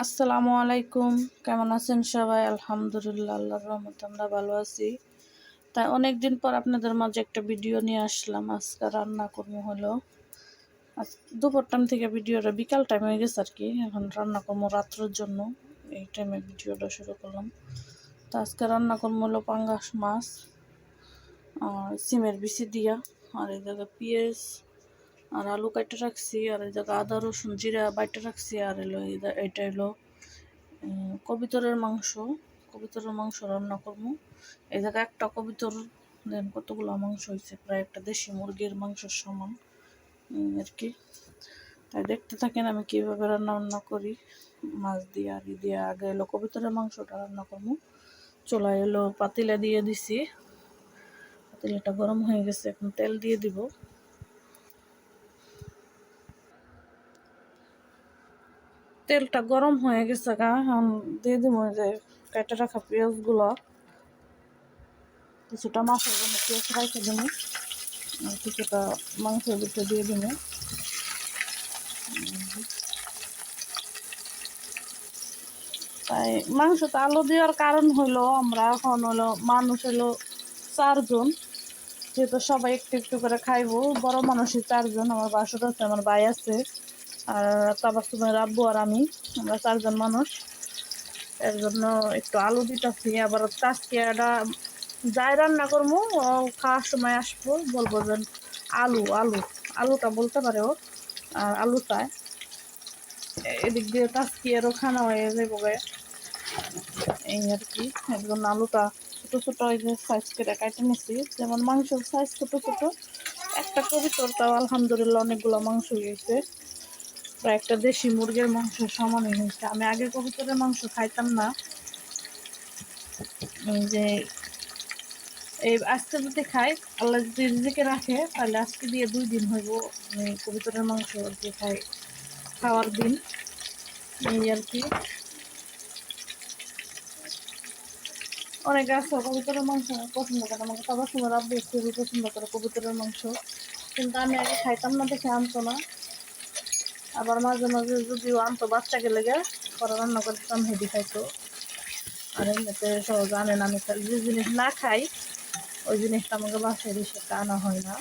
আসসালামু আলাইকুম। কেমন আছেন সবাই? আলহামদুলিল্লাহ, আল্লাহর রহমতে আমরা ভালো আছি। তাই অনেক দিন পর আপনাদের মাঝে একটা ভিডিও নিয়ে আসলাম। আজকে রান্না করবো হলো আজ দুপুর টাইম থেকে ভিডিওটা বিকাল টাইম হয়ে গেছে আর কি। এখন রান্না করবো রাত্রের জন্য, এই টাইমে ভিডিওটা শুরু করলাম। তো আজকে রান্না করবো হলো পাঙ্গাস মাছ আর সিমের বিচি দিয়া, আর এই জায়গায় পেঁয়াজ আর আলু কাটে রাখছি, আর এই জায়গায় আদা রসুন জিরা বাইটে রাখছি, আর এলো এটা এলো কবিতরের মাংস রান্না করবো। এই জায়গায় একটা কবিতর দেন কতগুলো মাংস হয়েছে, প্রায় একটা দেশি মুরগির মাংসের সমান আর কি। তাই দেখতে থাকেন আমি কীভাবে রান্না করি মাছ দিয়ে আর দিয়ে। আগে এলো কবিতরের মাংসটা রান্না করবো। চুলা এলো পাতিলা দিয়ে দিছি, পাতিলাটা গরম হয়ে গেছে, এখন তেল দিয়ে দিব। তেলটা গরম হয়ে গেছে এখন দিয়ে দিব যে কেটে রাখা পেঁয়াজগুলো, কিছুটা মাছের জন্য পেঁয়াজ রাখে দেবো আর কিছুটা মাংসের ভিতরে দিয়ে দেবো। তাই মাংসটা আলু দেওয়ার কারণ হলো আমরা এখন হলো মানুষ হলো 4 জন, যেহেতু সবাই একটু একটু করে খাইবো। বড় মানুষই 4 জন, আমার বাসুর আছে, আমার ভাই আছে, আর তাবাসুমের আব্বু আর আমরা 4 জন মানুষ। এর জন্য একটু আলু দিতেছি। আবার আজকে এটা যাই রান্না করবো খাওয়ার সময় আসবো বলবো যে আলু আলু আলুটা বলতে পারে ও, আর আলু চায়। এদিক দিয়ে তাস্কিয়ারও খানা হয়ে যাবো এই আর কি। একজন আলুটা ছোটো ছোটো ওই যে সাইজ করে কাটে নিচ্ছি, যেমন মাংসের সাইজ ছোটো ছোটো। একটা কবিতরটাও আলহামদুলিল্লাহ অনেকগুলো মাংস হয়েছে, প্রায় একটা দেশি মুরগির মাংস সমানই হয়েছে। আমি আগে কবিতরের মাংস খাইতাম না, যে এই আজকে যদি খাই, আল্লাহ যদি রিজিকে রাখে, তাহলে আজকে দিয়ে 2 দিন হইব আমি কবুতরের মাংস আর কি খাই, খাওয়ার দিন এই আর কি। অনেকে আছে কবুতরের মাংস পছন্দ করে, আমাকে সবার সময় রাব্বু খুবই পছন্দ করে কবুতরের মাংস, কিন্তু আমি আগে খাইতাম না দেখে আনতো না। আবার মাঝে মাঝে যদিও আনতো বাচ্চাকে লেগে পরে রান্না করতাম, হেঁটে খাইতো। আর এমনিতে সহজ আনে না, আমি যে জিনিস না খাই ওই জিনিসটা আমাকে বাসায় বেশি আনা হয় না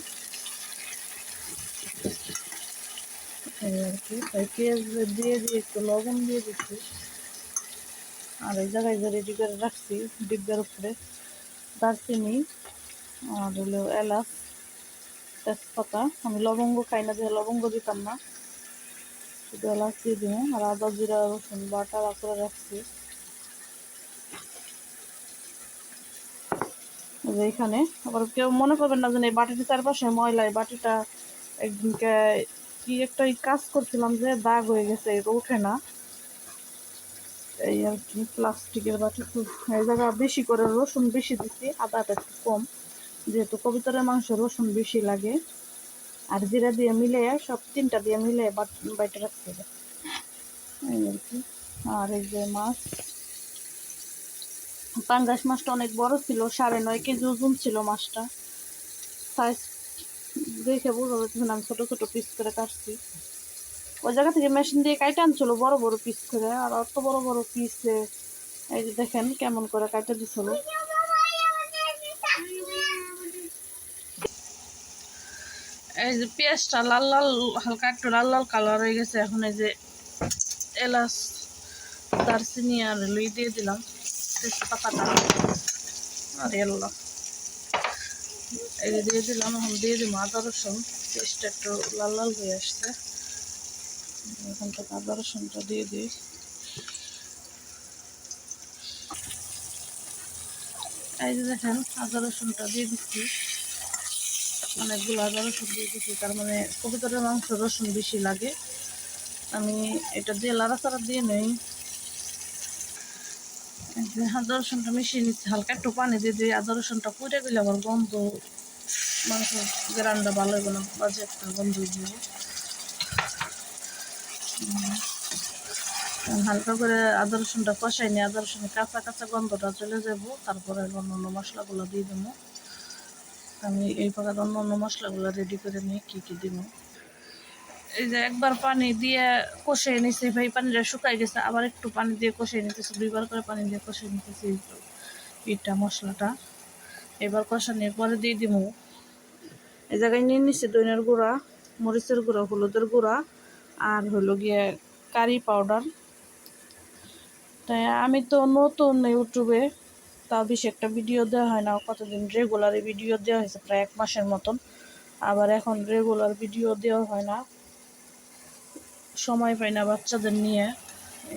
এই আর কি। তাই পেঁয়াজ দিয়ে দিয়ে একটু লবণ দিয়ে দিচ্ছি, আর এই জায়গায় যে রেডি করে রাখছি ডিব্বার উপরে দারচিনি আর হলো এলাচ তেজপাতা। আমি লবঙ্গ খাই না, যে লবঙ্গ দিতাম না, শুধু এলাচ দিয়ে দিব। আর আদা জিরা রসুন বাটা করে রাখছি এইখানে। আবার কেউ মনে করবেন না যে এই বাটিটা চারপাশে ময়লা, এই বাটিটা একদিনকে কি একটা কাজ করছিলাম যে দাগ হয়ে গেছে, এটা উঠে না এই আর কি। প্লাস্টিকের বাটি, খুব এই জায়গা বেশি করে রসুন বেশি দিচ্ছি, আদাটা একটু কম, যেহেতু কবিতরের মাংস রসুন বেশি লাগে। আর জিরা দিয়ে মিলে সব 3টা দিয়ে মিলে বাইটে রাখতে হবে এই আর কি। আর এই যে মাছ, পাঙ্গাস মাছটা অনেক বড় ছিল, 9.5 কেজি ওজন ছিল মাছটা। সাইজ দেখে বোঝা যাচ্ছে আমি ছোট ছোট পিস করে কাটছি। ওই জায়গা থেকে মেশিন দিয়ে কাটে আনছিল বড় বড় পিস করে, আর অত বড় বড় পিসে এই যে দেখেন কেমন করে কাটে দিছিল। এই যে পেঁয়াজটা লাল লাল হালকা একটু লাল লাল কালার হয়ে গেছে, এখন এই যে এলাচ দারচিনি আর লুই দিয়ে দিলাম, তেজপাতাটা আর এলো এই যে দিয়ে দিলাম। এখন দিয়ে দিব আদা রসুন, পেস্টটা একটু লাল লাল হয়ে আসছে, এখন থেকে আদা রসুনটা দিয়ে দিই। এই যে দেখেন আদা রসুনটা দিয়ে দিচ্ছি, অনেকগুলো আদা রসুন দিয়ে দিচ্ছি, তার মানে কবুতরের মাংস রসুন বেশি লাগে। আমি এটা দিয়ে লাড়াচাড়া দিয়ে নেই। আদা রসুনটা মিশিয়ে নিচ্ছি, হালকা একটু পানি দিয়ে দিই। আদা রসুনটা পুড়ে গেলে আবার গন্ধ, মাংস গ্রানটা ভালো হবে না, বাজে একটা গন্ধ দিব। হালকা করে আদা রসুনটা কষাই নিই, আদা রসুনের কাঁচা কাঁচা গন্ধটা চলে যাব, তারপরে অন্য মশলাগুলো দিয়ে দেবো। আমি এই প্রকার অন্য মশলাগুলো রেডি করে নিই কী কী দিব। এই যে একবার পানি দিয়ে কষিয়ে নিছে ভাই, পানিটা শুকাই গেছে, আবার একটু পানি দিয়ে কষিয়ে নিতেছে, 2বার করে পানি দিয়ে কষিয়ে নিতেছি ইটা মশলাটা। এবার কষানোর পরে দিয়ে দিব এই জায়গায় নিয়ে নিচ্ছে দইনের গুঁড়া, মরিচের গুঁড়া, হলুদের গুঁড়া আর হলো গিয়ে কারি পাউডার। তাই আমি তো নতুন ইউটিউবে, তাও বেশি একটা ভিডিও দেওয়া হয় না, কতদিন রেগুলার ভিডিও দেওয়া হয়েছে প্রায় 1 মাসের মতন, আবার এখন রেগুলার ভিডিও দেওয়া হয় না, সময় পাই না বাচ্চাদের নিয়ে,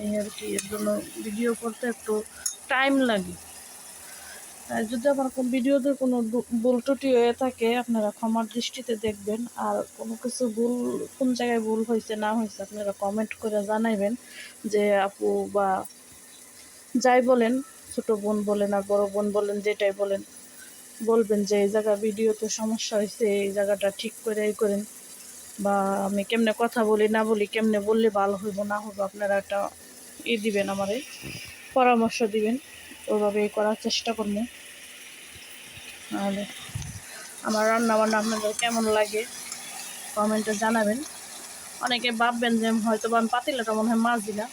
এই আর কি। এর জন্য ভিডিও করতে একটু টাইম লাগে। তাই যদি আমার কোন ভিডিওতে কোনো ভুল ত্রুটি হয়ে থাকে আপনারা ক্ষমার দৃষ্টিতে দেখবেন। আর কোনো কিছু ভুল, কোন জায়গায় ভুল হয়েছে না হয়েছে আপনারা কমেন্ট করে জানাইবেন, যে আপু বা যাই বলেন, ছোট বোন বলেন আর বড় বোন বলেন, যেটাই বলেন বলবেন যে এই জায়গা ভিডিওতে সমস্যা হয়েছে, এই জায়গাটা ঠিক করে এই করেন, বা আমি কেমনে কথা বলি না বলি, কেমনে বললে ভালো হইব না হইব, আপনারা একটা দিবেন, আমারে পরামর্শ দিবেন, ওইভাবে করার চেষ্টা করবো। আর আমার রান্না বান্না আপনাদের কেমন লাগে কমেন্টে জানাবেন। অনেকে ভাববেন যে হয়তো বা আমি পাতিলাটা মনে হয় মাছ দিলাম,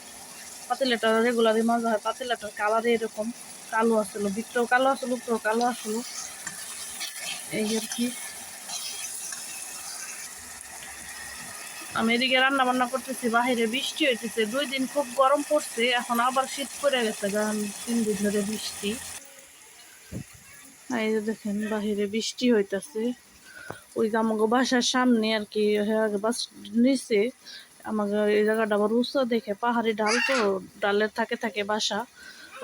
পাতিলাটা রেগুলারই মাজা হয়, পাতিলাটার কালারে এরকম কালো আসলো, ভিতরেও কালো আসলো, উপরেও কালো আসলো, এই আর কি। আমি এদিকে রান্না বান্না করতেছি, বাহিরে বৃষ্টি হইতেছে, 2 দিন খুব গরম পড়ছে, এখন আবার শীত পড়ে গেছে, কারণ 3 দিন ধরে বৃষ্টি। এই যে দেখেন বাহিরে বৃষ্টি হইতেছে, ওই আমাকে বাসার সামনে আর কি, বাস নিচে আমাকে এই জায়গাটা আবার উঁচু দেখে, পাহাড়ি ডাল তো, ডালের থাকে থাকে বাসা,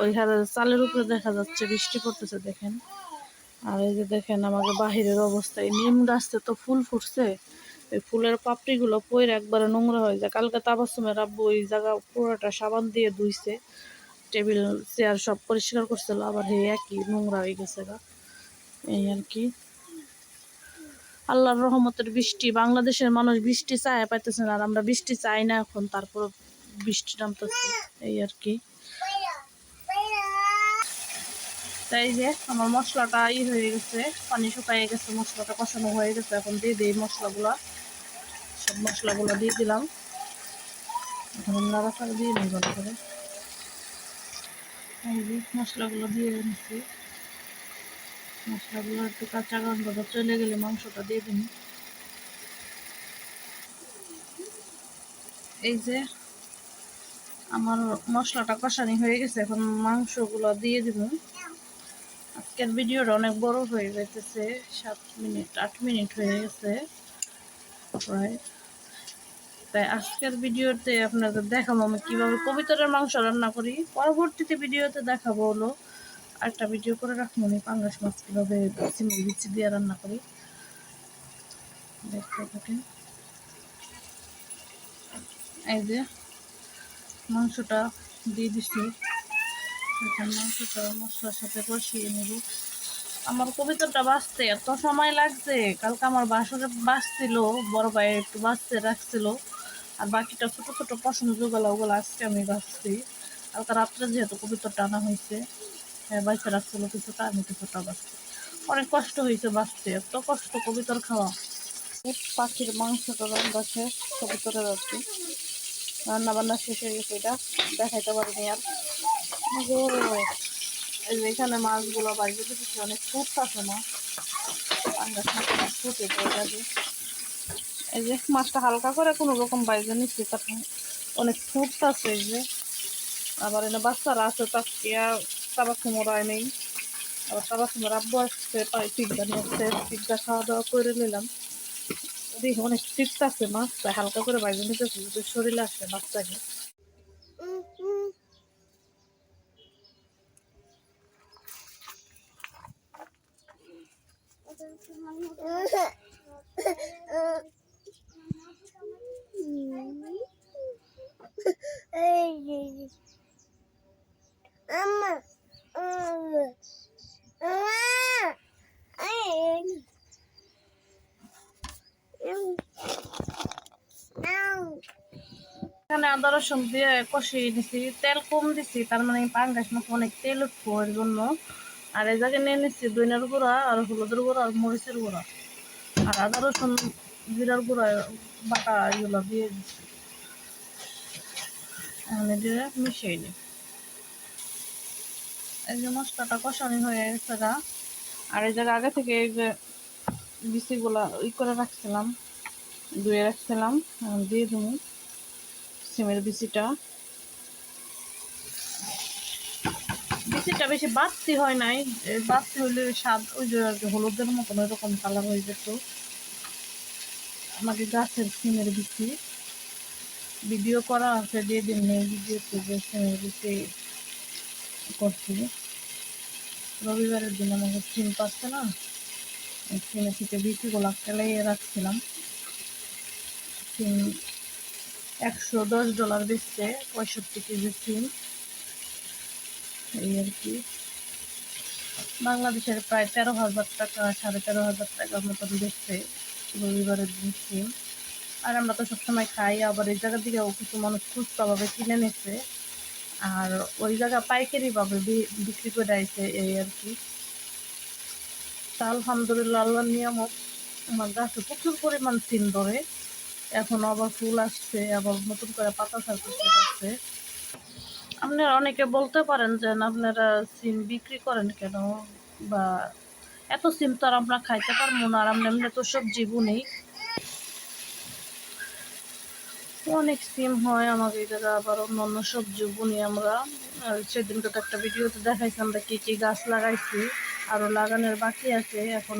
ওই চালের উপরে দেখা যাচ্ছে বৃষ্টি পড়তেছে দেখেন। আর এই যে দেখেন আমাকে বাহিরের অবস্থা, এই নিম গাছতে তো ফুল ফুটছে, এই ফুলের পাপড়িগুলো পইরে একবারে নোংরা হয়ে যায়। কালকে তাবাসুমের আব্বু ওই জায়গা পুরোটা সাবান দিয়ে ধুইছে, টেবিল চেয়ার সব পরিষ্কার করছিল, আবার হে একই নোংরা হয়ে গেছে গা, এই আর কি। আল্লাহর রহমতের বৃষ্টি, বাংলাদেশের মানুষ বৃষ্টি চায় পাইতেছে না, আর আমরা বৃষ্টি চাই না এখন, তারপর বৃষ্টি নামতেছে, এই আর কি। তাই যে আমার মশলাটা হয়ে গেছে, পানি শুকাই গেছে, মশলাটা কষানো হয়ে গেছে, এখন দিয়ে দিই মশলাগুলা, সব মশলাগুলো দিয়ে দিলাম, এখন নাড়াচাড়া দিয়ে নিই ভালো করে। এই যে মশলাগুলো দিয়ে নিচ্ছি, মশলাগুলো একটু কাঁচা গন্ধটা চলে গেলে মাংসটা দিয়ে দিন। এই যে আমার মশলাটা কষানি হয়ে গেছে, এখন মাংসগুলো দিয়ে দিব। আজকের ভিডিওটা অনেক বড় হয়ে যাইতেছে, 7 মিনিট 8 মিনিট হয়ে গেছে প্রায়। তাই আজকের ভিডিওতে আপনাদের দেখাবো আমি কীভাবে কবুতরের মাংস রান্না করি, পরবর্তীতে ভিডিওতে দেখাবো হলো একটা ভিডিও করে রাখবো আমি পাঙ্গাস মাছ কীভাবে চিংড়ি বিচি দিয়ে রান্না করি, দেখতে থাকেন। এই যে মাংসটা দিয়ে দিচ্ছি, এখন মাংসটা মশলার সাথে কষিয়ে নেব। আমার কবিতাটা বাঁচতে এত সময় লাগছে, কালকে আমার বাসরে বাঁচছিল, বড় ভাই একটু বাঁচতে রাখছিল, আর বাকিটা ছোটো ছোটো পছন্দ যেগুলো ওগুলো আজকে আমি বাঁচছি। কালকে রাত্রে যেহেতু কবিতাটা আনা হয়েছে, বাঁচতে রাখছিল কিছুটা, আমি কিছুটা বাঁচছি, অনেক কষ্ট হয়েছে বাঁচতে, এত কষ্ট কবিতার খাওয়া। পাখির মাংসটা রান্না শেষ, কবিতরের আর কি রান্না বান্না শেষ হয়ে গেছে, এটা দেখাইতে পারিনি আর। এই যে এখানে মাছগুলো বাইরে দিতেছে, অনেক ফুট আছে না, ফুটে যায়। এই যে মাছটা হালকা করে কোনো রকম বাইরে নিচ্ছি, তারপর অনেক ফুট আছে। এই যে আবার এনে বাচ্চারা আছে, তাকে তাবাসুমরাই নেই, আবার তাবাসুমের আব্বু আসছে, পিজ্জা নিয়ে আসছে, পিজ্জা খাওয়া দাওয়া করে নিলাম। দেখি অনেক ফিট আছে মাছটা, হালকা করে বাইরে নিতেছে, যদি শরীরে আসে বাচ্চাকে। এখানে আদা রসুন দিয়ে কষিয়ে দিছি, তেল কম দিছি, তার মানে পাঙ্গাস মাছ অনেক তেল উঠবো এর জন্য। আর এই জায়গায় নিয়ে নিচ্ছি দইনার গুঁড়া আর হলুদের গুঁড়া আর মরিচের গুঁড়া, আর আদা রসুন জিরার গুঁড়া বাটা এগুলো দিয়ে দিচ্ছি। এখন এটা মিশিয়ে নিই। এই যে মশলাটা কষানি হয়ে গেছে গা। আর এই জায়গায় আগে থেকে এই যে বিচিগুলা করে রাখছিলাম, ধুয়ে রাখছিলাম, এখন দিয়ে দেবো সিমের বিচিটা। বিচিটা বেশি বাড়তি হয় নাই, বাড়তি হইলে স্বাদ ওই যে হলুদের মতন ওইরকম কালার হয়ে যেত। আমাকে গাছের সিমের বিচি ভিডিও করা আছে, দিয়ে দিন নেই ভিডিওতে যে সিমের বিচি করছি। রবিবারের দিন আমাকে সিম পাচ্ছে না, সিমে থেকে বিচিগুলা ফেলাইয়ে রাখছিলাম। সিম $110 বেচছে, 65 কেজি সিম। এই আর কি, বাংলাদেশের প্রায় 13,000 টাকা 13,500 টাকার মতন বেচছে রবিবারের দিন সিম। আর আমরা তো সবসময় খাই, আবার এই জায়গা থেকেও কিছু মানুষ খুচরা ভাবে কিনে নিচ্ছে, আর ওই জায়গা পাইকারি ভাবে বিক্রি করে আইছে, এই আর কি। তা আলহামদুলিল্লাহ, আল্লাহর নিয়ামত, আমার গাছে প্রচুর পরিমাণ সিম ধরে। এখন আবার ফুল আসছে, আবার নতুন করে পাতা ছাড়তেছে। আপনারা অনেকে বলতে পারেন যে আপনারা সিম বিক্রি করেন কেন, বা এত সিম তো আর আমরা খাইতে পারবো না, আর আমরা এমনি তো সবজি বুনি। অনেক সিম হয় আমাদের জায়গা, আবার অন্য সবজি বুনি আমরা। আর সেদিনকে তো একটা ভিডিওতে দেখাইছি আমরা কি কি গাছ লাগাইছি, আরও লাগানোর বাকি আছে। এখন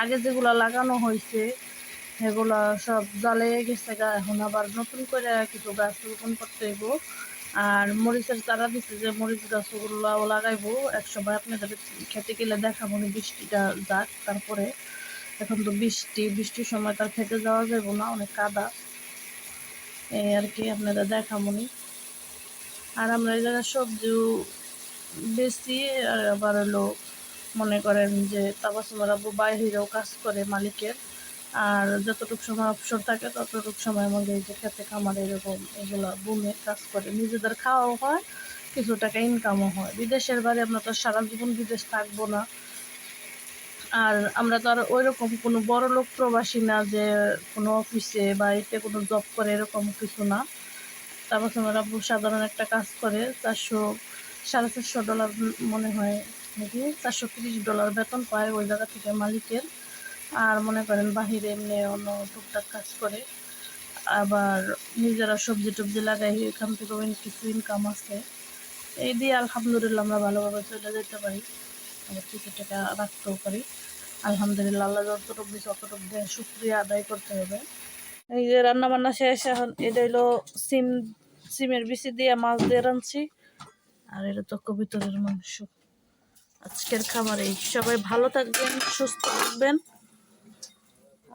আগে যেগুলো লাগানো হয়েছে সেগুলো সব জলে গেছে গা, এখন আবার নতুন করে কিছু গাছ রোপণ করতে হইব। আর মরিচের চারা দিচ্ছে, যে মরিচ গাছগুলো লাগাইবো একসময়, আপনাদের খেতে গেলে দেখাবো। বৃষ্টিটা যাক, তারপরে এখন তো বৃষ্টির সময় তার খেতে যাওয়া যাবো না, অনেক কাদা। এই আর কি, আপনারা দেখামনি। আর আমরা এই জায়গায় সবজিও বেশি, আর আবার হলো মনে করেন যে তাবাসুমার আব্বু বাইরেও কাজ করে মালিকের, আর যতটুকু সময় অবসর থাকে ততটুকু সময় আমাদের এই যে খেতে খামার এরকম এগুলো বুনে কাজ করে, নিজেদের খাওয়াও হয়, কিছু টাকা ইনকামও হয়। বিদেশের বাড়ি আমরা তো সারা জীবন বিদেশ থাকবো না, আর আমরা তো আর ওই রকম কোনো বড় লোক প্রবাসী না যে কোনো অফিসে বা এতে কোনো জব করে, এরকম কিছু না। তারপর আমার আব্বু সাধারণ একটা কাজ করে, $450 মনে হয় নাকি, $430 বেতন পায় ওই জায়গা থেকে মালিকের। আর মনে করেন বাহিরে এমনি অন্য টুকটাক কাজ করে, আবার নিজেরা সবজি টবজি লাগাই, এখান থেকেও কিছু ইনকাম আছে। এই দিয়ে আলহামদুলিল্লাহ আমরা ভালোভাবে চলে যেতে পারি, আবার কিছু টাকা রাখতেও পারি। আলহামদুলিল্লাহ, আল্লাহ যতটুকু দিচ্ছে অতটুকু দিয়ে শুকরিয়া আদায় করতে হবে। এই যে রান্না বান্না শেষ, এখন এটা হলো সিমের বিচি দিয়ে মাছ দিয়ে রাঁধছি, আর এটা তো কবুতরের মাংস। আজকের খাবার এই, সবাই ভালো থাকবেন, সুস্থ থাকবেন,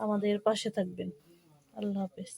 আমাদের পাশে থাকবেন। আল্লাহ হাফেজ।